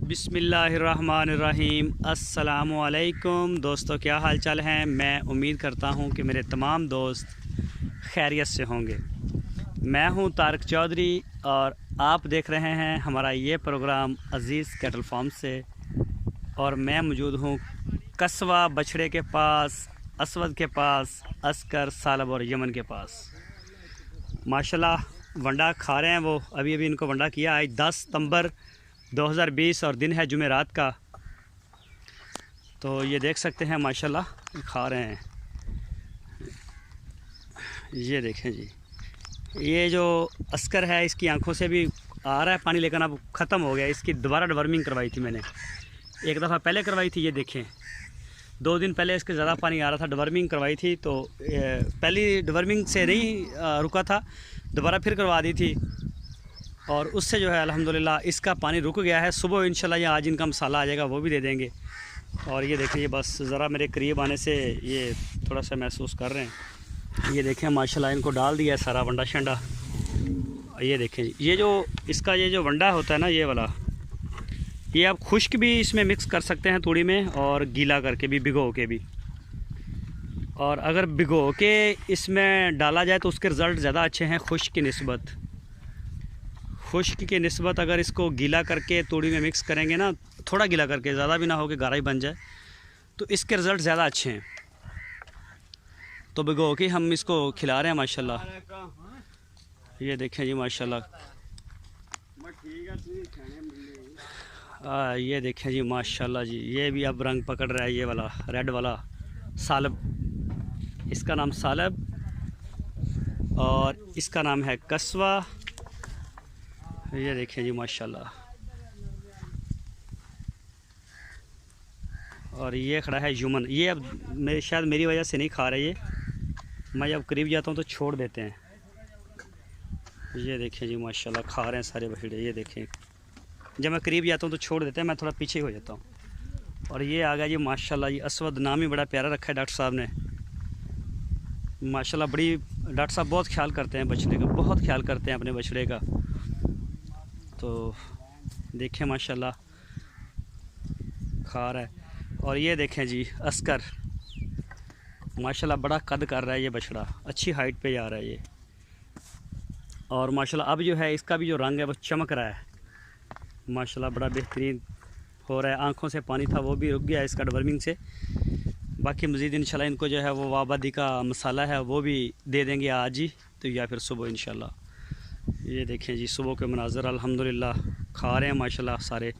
बिस्मिल्लाहिर्रहमानिर्रहीम। अस्सलामुअलैकुम दोस्तों, क्या हाल चाल हैं। मैं उम्मीद करता हूं कि मेरे तमाम दोस्त खैरियत से होंगे। मैं हूं तारिक चौधरी और आप देख रहे हैं हमारा ये प्रोग्राम अज़ीज़ कैटल फार्म से। और मैं मौजूद हूं कस्बा बछड़े के पास, असवद के पास, अस्कर, सालब और यमन के पास। माशाल्लाह वंडा खा रहे हैं वो। अभी इनको वंडा किया। आज 10 सितंबर 2020 और दिन है जुमेरात का। तो ये देख सकते हैं माशाल्लाह खा रहे हैं। ये देखें जी, ये जो अस्कर है इसकी आंखों से भी आ रहा है पानी, लेकिन अब ख़त्म हो गया। इसकी दोबारा डिवर्मिंग करवाई थी मैंने, एक दफ़ा पहले करवाई थी। ये देखें 2 दिन पहले इसके ज़्यादा पानी आ रहा था, डिवर्मिंग करवाई थी। तो पहली डिवर्मिंग से नहीं रुका था, दोबारा फिर करवा दी थी और उससे जो है अल्हम्दुलिल्लाह इसका पानी रुक गया है। सुबह इंशाल्लाह या आज इनका मसाला आ जाएगा, वो भी दे देंगे। और ये देखिए, बस ज़रा मेरे करीब आने से ये थोड़ा सा महसूस कर रहे हैं। ये देखें माशाल्लाह इनको डाल दिया है सारा वंडा शंडा। ये देखें, ये जो इसका ये जो वंडा होता है ना, ये वाला, ये आप खुश्क भी इसमें मिक्स कर सकते हैं तूड़ी में, और गीला करके भी, भिगो के भी। और अगर भिगो के इसमें डाला जाए तो उसके रिज़ल्ट ज़्यादा अच्छे हैं खुश्क की निस्बत। खुश्क की निस्बत अगर इसको गीला करके तूड़ी में मिक्स करेंगे ना, थोड़ा गीला करके, ज़्यादा भी ना हो कि गारा ही बन जाए, तो इसके रिज़ल्ट ज़्यादा अच्छे हैं। तो भिगो के हम इसको खिला रहे हैं माशाल्लाह। ये देखें जी माशाल्लाह। ये देखें जी माशाल्लाह जी, ये भी अब रंग पकड़ रहा है। ये वाला रेड वाला सालब, इसका नाम सालब और इसका नाम है कस्बा। ये देखें जी माशाल्लाह। और ये खड़ा है यमन। ये अब शायद मेरी वजह से नहीं खा रहे, ये मैं जब करीब जाता हूँ तो छोड़ देते हैं। ये देखें जी माशाल्लाह खा रहे हैं सारे बछड़े। ये देखें, जब मैं करीब जाता हूँ तो छोड़ देते हैं, मैं थोड़ा पीछे हो जाता हूँ। और ये आ गया जी माशाल्लाह। ये असवद नाम ही बड़ा प्यारा रखा है डॉक्टर साहब ने माशाल्लाह। बड़ी डॉक्टर साहब बहुत ख्याल करते हैं बछड़े का, बहुत ख्याल करते हैं अपने बछड़े का। तो देखें माशाल्लाह खा रहा है। और ये देखें जी अस्कर, माशाल्लाह बड़ा कद कर रहा है ये बछड़ा, अच्छी हाइट पे जा रहा है ये। और माशाल्लाह अब जो है इसका भी जो रंग है वो चमक रहा है माशाल्लाह, बड़ा बेहतरीन हो रहा है। आँखों से पानी था वो भी रुक गया इसका डिवर्मिंग से। बाकी मज़ीद इंशाल्लाह इनको जो है वो वाबादी का मसाला है वो भी दे देंगे आज ही, तो या फिर सुबह इंशाल्लाह। ये देखें जी सुबह के मनाज़र, अल्हम्दुलिल्लाह खा रहे हैं माशाल्लाह सारे।